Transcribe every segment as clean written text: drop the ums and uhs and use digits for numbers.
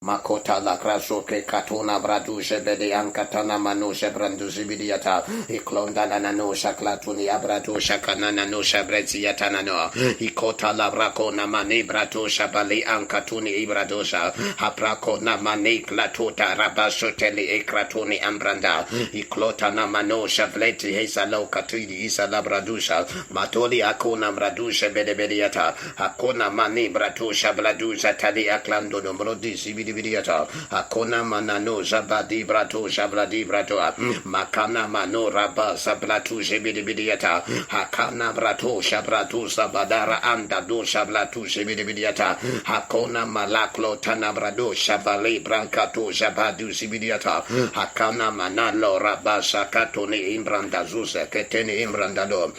Makota la graso ke katuna bradu shebede ankatana manu shebrandu zibidiata. Iklonda la nano shaklatuni abradu shakana nano shabreziata nano. Ikota la brako na mani bradu shabali ankatuni ibradosha. Haprako na mani klatuta rabasoteli ekratuni ambranda. Iklota na mano shavleti hesalo katidi isa la bradusha. Matoli akona bradusha bedebediata. Akona mani bradusha bladusha tali aklando nombrodi zibidiata. Akona manano zabadi bradusha bladi bratoa. Makana mano raba sablatu zibidiata. Hakana bradusha bradusha badara anda dosha blatu zibidiata. Hakona malaklo tana bradusha vali brancato zabadu zibidiata. Hakana manalo raba sakatoni imbranda zuza keteni imbrandado.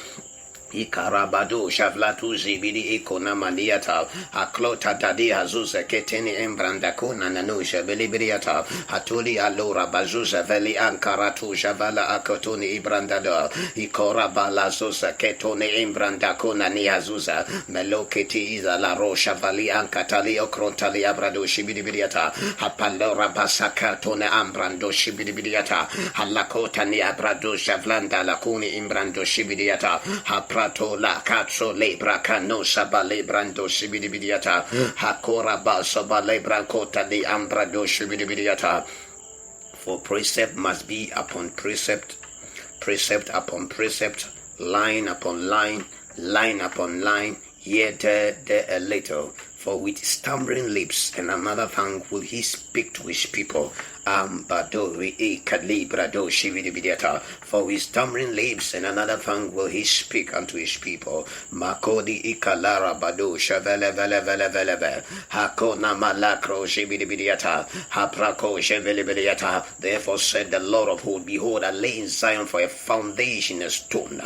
Ikarabado shavlatu zibidi ikona maniata aklota dadi hazuza keteni embranda kona nanusha belibiriata hatuli alora bazuza veli ankaratu shavala akotoni ibrandado ikorabala zuza ketoni embranda kona ni hazuza meloketi iza la rosha vali ankatali okrontali abrado shibidibiriata hapalora basaka tone ambrando shibidibiriata halakota ni abrado shavlanda lakuni imbrando shibidiata Prato la cazzo le bracano sabale brando sibidibidiata hakora basabale brancota di ambrado sibidibidiata. For precept must be upon precept, precept upon precept, line upon line, line upon line, yet there a little. For with stammering lips and another tongue will he speak to his people. For with stammering lips and another tongue will he speak unto his people. Makodi ikalara bado shavele vele vele vele vele. Hakona malakro shibidibidiata. Haprako shevelibidiata. Therefore said the Lord of hosts, behold, I lay in Zion for a foundation, a stone.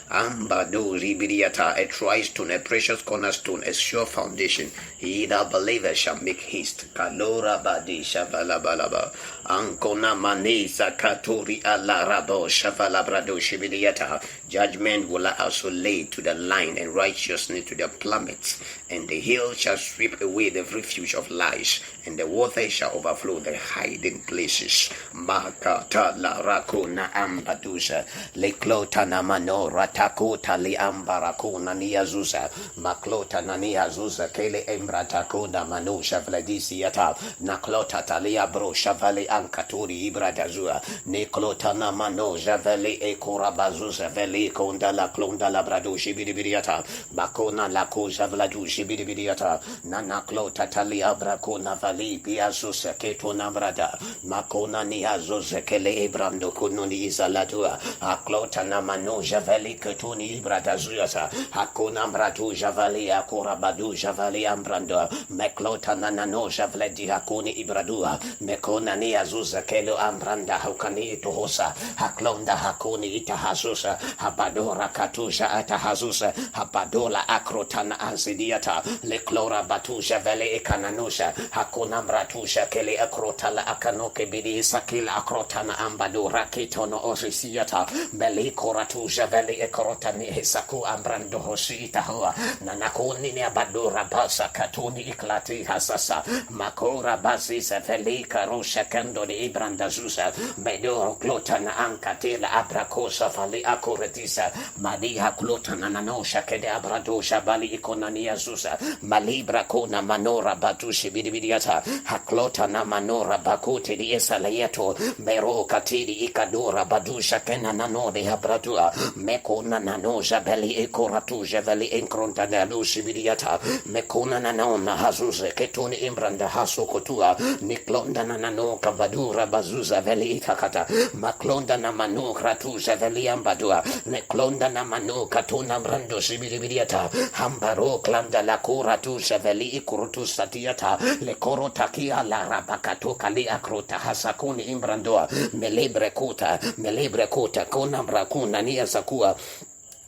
Ambado ribidiata, a tri-stone, a precious cornerstone, a sure foundation. He that believeth shall make haste. Kalora badi shavala balaba. Ankona manesa katori ala rabo shavala brado shibidiata. Judgment will also lay to the line and righteousness to the plummets. And the hill shall sweep away the refuge of lies, and the water shall overflow the hiding places. Makata la rakuna ambadusha leklota na mano ratakota li ambarakuna niazusa maklota na niazusa kele embratakuna manusha vladisiata naklota talia bro shavali ankaturi ibradazua neklota na mano javali ekorabazusa veli konda la klonda la bradushi bidibiriata makona la koza vladushi bidibiriata nanaklota talia brakona vali piazusa ketona brada makona niazusa kele ebrando kununi izalatua aklota na mano javali ketuni ibradazuyasa hakona mbratu javali akorabadu javali ambrando meklota na nano javledi hakuni ibradua mekona niazusa kelo ambranda hukani itohosa haklonda hakuni itahasusa habadora katusha atahasusa habadola akrotana ansidiata leklora batusha vele ekananusha hakuna mratusha kele akrotala akanoke bidi sakila akrotana ambadora kitono osisiata belikoratusha vele ekrotani hesaku ambrando hosita hoa nanakuni ni abadora basa katuni iklati hasasa makora basi sa vele karosha kando ni ibrandazusa medoro klotana ankatela abrakosa fali akoretisa madiha klotana nanosha kede abradosha bali ikonania zusa malibra kona manora batushi bidibidiata haklota na manora bakote di esalayeto mero katidi ikadora badusha kena nanode habradua mekona nanosha beli ekoratuja veli enkronta nalushi bidiata mekona nanona hazuze ketuni imbranda hasokotua niklonda na nanoka badura bazuza veli ikakata maklonda na manu kratuja veli ambadua neklonda na manu katuna mrando sibidibidiata hambaro klanda la kura tu seveli ikurutu satiata le koro takia la rabakato kali akrota hasakuni imbrandoa melebre kota kona mrakuna nia sakua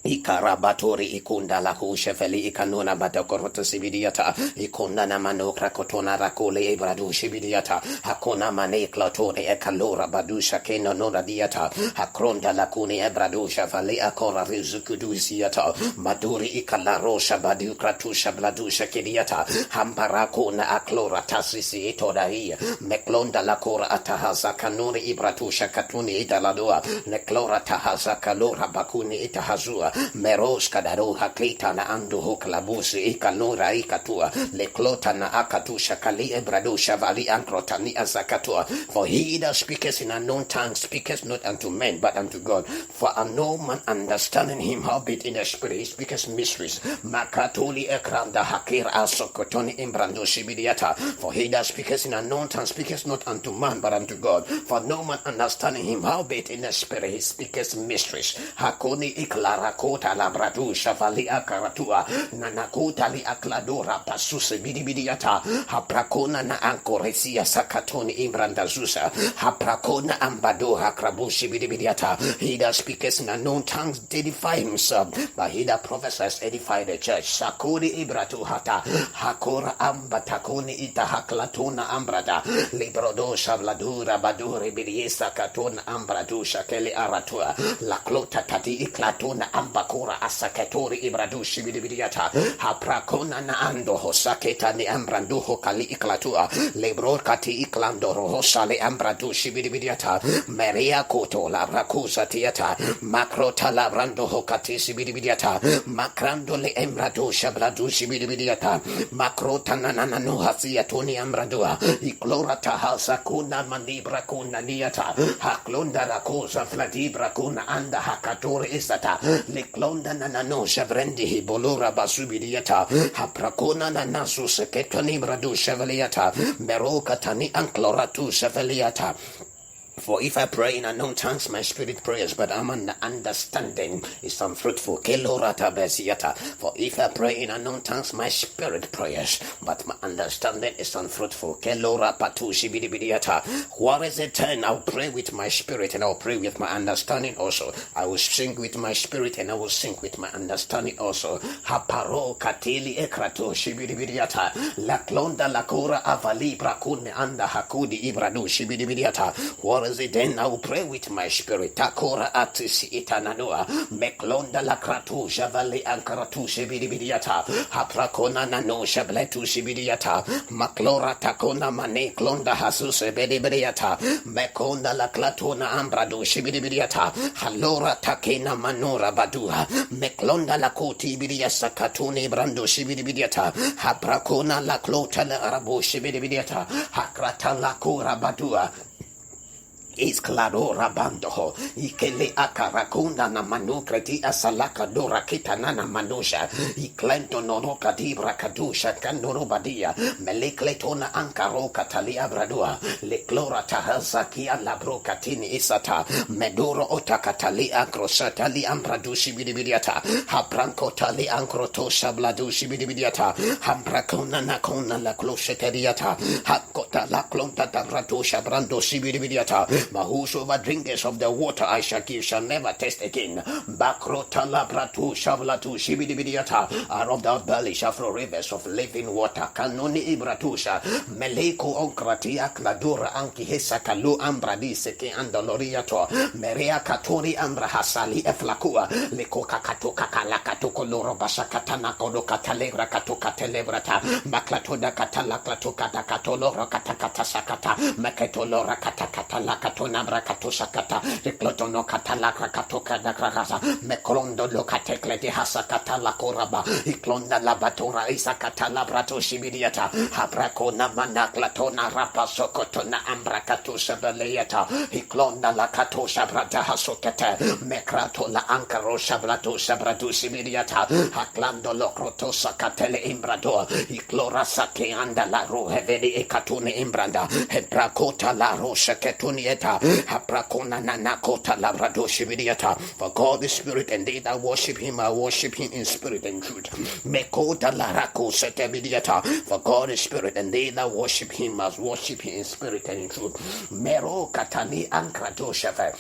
Ikarabatori ikunda la kushefeli ikanuna batakorota sibidiata ikunda na manokra kotona rakole ebradu shibidiata hakona mane klatone ekalora badusha keno nora diata hakronda la kuni ebradu shafali akora rizukudusiata maduri ikalaro shabadu kratusha bladusha kidiata hambarakona aklora tasisi itodaia meklonda la kora atahaza kanuri ibratusha katuni idaladoa neklora tahaza kalora bakuni itahazua meros kadaro haklita na andu hoklabusi ikanura ikatua leklota na akatusha kali ebrado shavali ankrotani azakatua for he that speaketh in unknown tongue speaketh not unto men but unto God for no man understanding him howbeit in the spirit he speaketh mysteries makatuli ekranda hakir asokotoni imbrando shibidiata for he that speaketh in unknown tongue speaketh not unto man but unto God for no man understanding him howbeit in the spirit he speaketh mysteries hakoni iklara kota labradu shavali akaratua nanakota li akladora pasuse bidibidiata haprakona na ankoresia sakatoni imbrandazusa haprakona ambado hakrabushi bidibidiata he that speaketh in unknown tongues edify himself but he that prophesies edify the church sakuri ibratu hata hakora ambatakoni ita haklatona ambrada librodo shavladura badure bidiesa katona ambradu shakeli aratua la klota tati iklatona ambakora asakatori ibradu shibidibidiata haprakona na ando hosaketa ni ambrandu hokali iklatua lebro kati iklando rohosale ambradu shibidibidiata maria koto labrakusa tiata makrota labrando hokati shibidibidiata makrando le embradu shabladu shibidibidiata makrota nanana no hasia toni ambradua iklora tahasa kuna manibra kuna niata haklonda rakosa fladibra kuna anda hakatori isata leklonda nanano shavrendi hibolora basubidiata haprakona nanasu seketoni bradu shavaliata meroka tani ankloratu shavaliata. For if I pray in unknown tongues, my spirit prays, but I'm an understanding is unfruitful. For if I pray in unknown tongues, my spirit prays, but my understanding is unfruitful. What is it then? I'll pray with my spirit and I'll pray with my understanding also. I will sing with my spirit and I will sing with my understanding also. Haparo katili ekrato shibidibidiata. La klonda la kora avali brakune anda hakudi ibradu shibidibidiata. What is it then? I will pray with my spirit. Takora atisi itananoa. Meklonda la kratu javali ankaratu shibidibidiata. Haprakona nano shabletu shibidiata. Maklora takona mane klonda hasuse bedibidiata. Mekonda la klatona ambradu shibidibidiata. Halora takena manora badua. Meklonda la koti bidiasa katuni brando shibidibidiata. Haprakona la klota la arabu shibidibidiata. Hakrata la kura badua. Isklado rabandoho ikele akarakunda na manukreti asalaka dora kitanana manusha iklento noroka dibra kadusha kanorobadia melekletona ankaro katalia bradua leklora tahazakia labrokatini isata medoro otakatali akrosatali ambradushi bidibidiata hapranko tali ankroto shabladushi bidibidiata hamprakona nakona la klosheteriata hakota la klonta tabratusha brando shibidibidiata. But whosoever drinketh of the water I shall give shall never taste again. Bakrota labratu shablatu shibidibidiata. Out of thy belly shall flow rivers of living water. Kanoni ibratusha. Meleko onkratia kladura anki hesakalu ambradi seke andaloriato. Merea katori ambra hasali eflakua. Leko kakato kakala katoko loro basakatana kodo katalegra kato katelebrata. Maklatoda katala klato katakatoloro katakatasakata. Maketolora katakatala katona brakatosha kata. Reklotono katala krakatoka da krakasa. Meklondo lo katekleti hasakata la koraba. Iklonda la batora isakata la brato shibidiata. Habrakona manaklatona rapa sokotona ambrakatosha baleata. Iklonda la katosha brata hasokete. Mekrato la ankaro shabrato shabrato shibidiata. Haklando lo krotosa katele imbrado. Iklora sake anda la rohevedi ekatune imbranda. Hebrakota la rosha ketunieta. Habrakona nanakota la brado shibidiata. For God is spirit and they that worship him I worship him in spirit and truth. Mekota la rako setebidiata. For God is spirit and they that worship him must worship him in spirit and in truth. Mero katani ankrado shefe.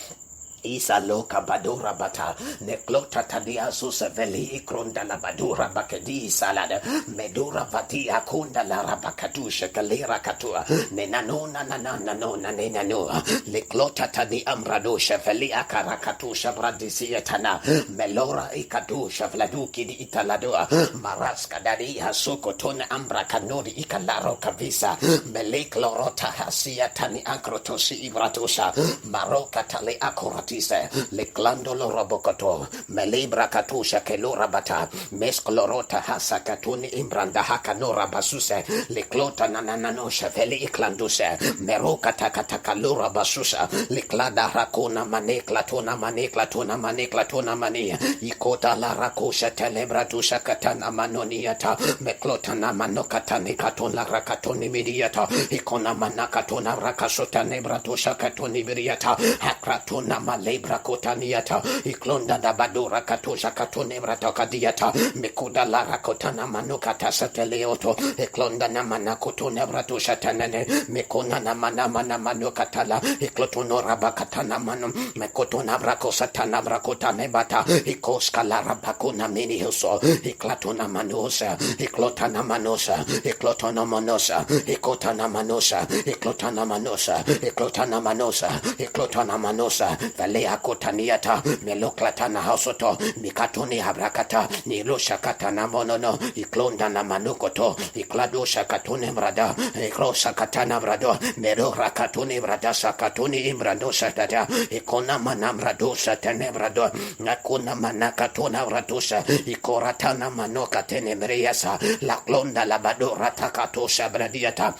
Isa loka badura bata neklota tadia susaveli ikronda la badura bakedi salada medura vatia kunda la rabakatusha kalera katua nenanona nananona nenanoa leklota tadi ambradosha veli akarakatusha bradisia tana melora ikadusha vladuki di italadoa maraska dadi hasoko tona ambra kanori ikalaro kavisa meleklorota hasia tani ankrotosi ibratosha maroka tale akorati le glandolo robocoto melibra katusha kelora bata mesclorota hasa katuni imbranda hakanora basuse le clota nanananosha veli iklanduse meroka takatakalora basusa le klada rakona manekla tona mania ikota la rakosha telebra tusha katana manoniata meklota na manokatani katona rakatoni midiata ikona manakatona rakasota nebra tusha katoni biriata hakratona lebra kotaniata iklonda da badura katosha katone brata kadiata mekuda la rakotana manokata sateleoto iklonda na manakotone brato shatanane mekona na mana manokatala iklotono rabakatana mano mekotona brako satana brakotane bata ikoska la rabakona mini huso iklatona manosa iklotana manosa iklotona manosa ikotana manosa iklotana manosa iklotana manosa iklotana manosa lea kotaniata meloklatana hasoto mikatoni habrakata nilosha katana monono iklonda na manukoto ikladosha katone brada ikrosa katana brado merora katone brada sakatoni imbrandosha tata ikona manamradosha tenebrado nakona manakatona bradosha ikoratana manoka tenemriasa la klonda la badora takatosha bradiata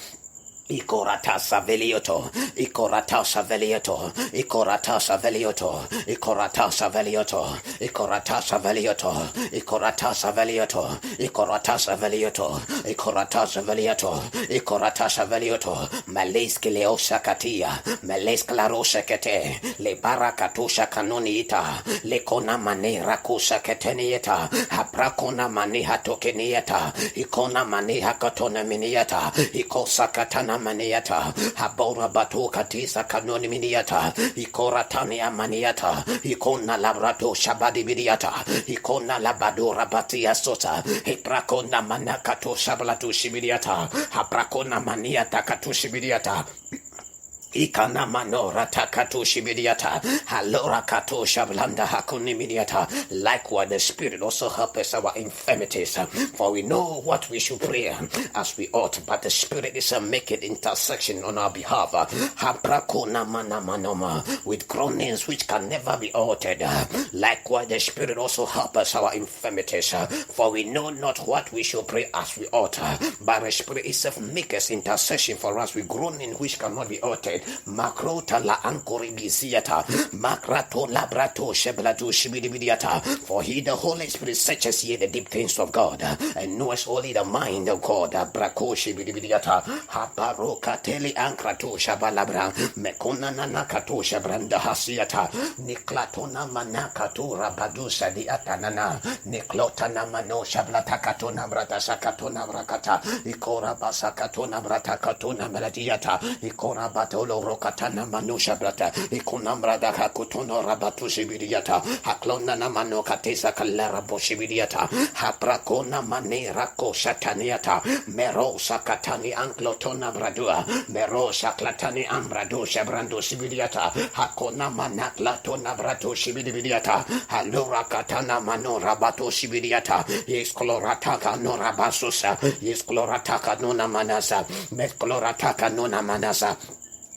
Ikoratasa velioto, ikoratasa velioto, ikoratasa velioto, ikoratasa velioto, ikoratasa velioto, ikoratasa velioto, ikoratasa velioto, ikoratasa velioto, ikoratasa velioto, maleske leosa katia, maleske la rosa kete, le barakatusha kanoniita, le kona mane rakusa ketenieta, haprakona mane hatokenieta, ikona mane hakatona minieta, ikosa katana maniata habora batu katisa kanoni miniata ikoratani amaniata ikona labrato shabadi bidiata ikona labadora batia sota heprakona manakato shablatu shibidiata haprakona maniata katushibiriata Ikana manora takatu shibidiata halora kato shablanda hakuni midiata. Likewise, the Spirit also help us our infirmities, for we know what we should pray as we ought, but the Spirit is making intercession on our behalf. Haprakona manamanoma with groanings which can never be altered. Likewise, the Spirit also help us our infirmities, for we know not what we should pray as we ought, but the Spirit itself makes intercession for us with groaning which cannot be altered. Makrota la ankori biziata, makrato labrato sheblatu shibidibidiata. For he, the Holy Spirit, searches ye the deep things of God, and knows only the mind of God. Brako shibidibidiata, habaroka teli ankrato shabalabra, mekona nanakato shabranda hasiata, niklatona manakato rabadusa di atanana, niklotana mano shablatakatona brata sakatona brakata, ikora basakatona brata katona meladiata, ikora bato rokatana manusha brata ikunambra da hakutono rabatu shibiriata haklona na mano katesa kalera boshibiriata haprakona manera ko shataniata merosa katani anklotona bradua merosa klatani ambrado shabrando shibiriata hakona manaklatona brato shibiriata halora katana mano rabato shibiriata isklorataka no rabasusa isklorataka no manasa mesklorataka no manasa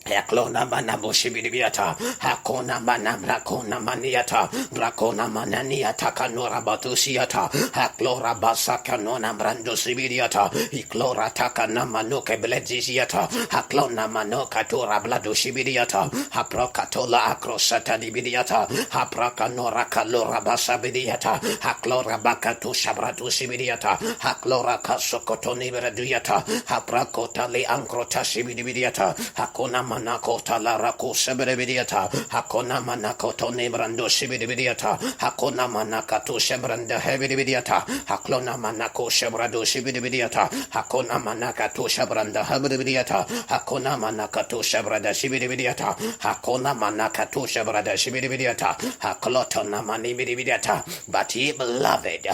Yaklona mana boshibidiata, hakona mana brakona maniata, brakona mananiata kanora batusiata, haklora basaka nona brando sibidiata, iklora takana manoke bledzisiata, haklona manoka tora blado shibidiata, haprokatola akrosata dibidiata, haprakanora kalora basabidiata, haklora bakatu shabratu sibidiata, haklora kasokotoni beradiata, haprakota le ankrota sibidiata, hakona manakota la rako sebrebidiata. Hakona manakoto nebrando sibidibidiata. Hakona manakato shebranda hebidibidiata. Haklona manako shebrado sibidibidiata. Hakona manakato shebranda hebidibidiata. Hakona manakato shebrada sibidibidiata. Hakona manakato shebrada sibidibidiata. Haklotona manibidibidiata. But ye beloved,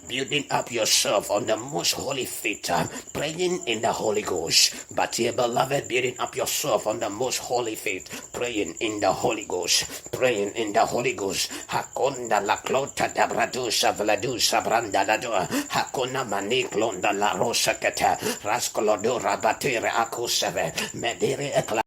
building up yourself on the most holy faith, praying in the Holy Ghost. But ye beloved, building up yourself on the most holy faith, praying in the Holy Ghost, praying in the Holy Ghost. Hakonda la clota da bradusa vladusa branda la doa. Hakona maniklonda la rosa kata. Rascolodora batere akusave. Medere ekla.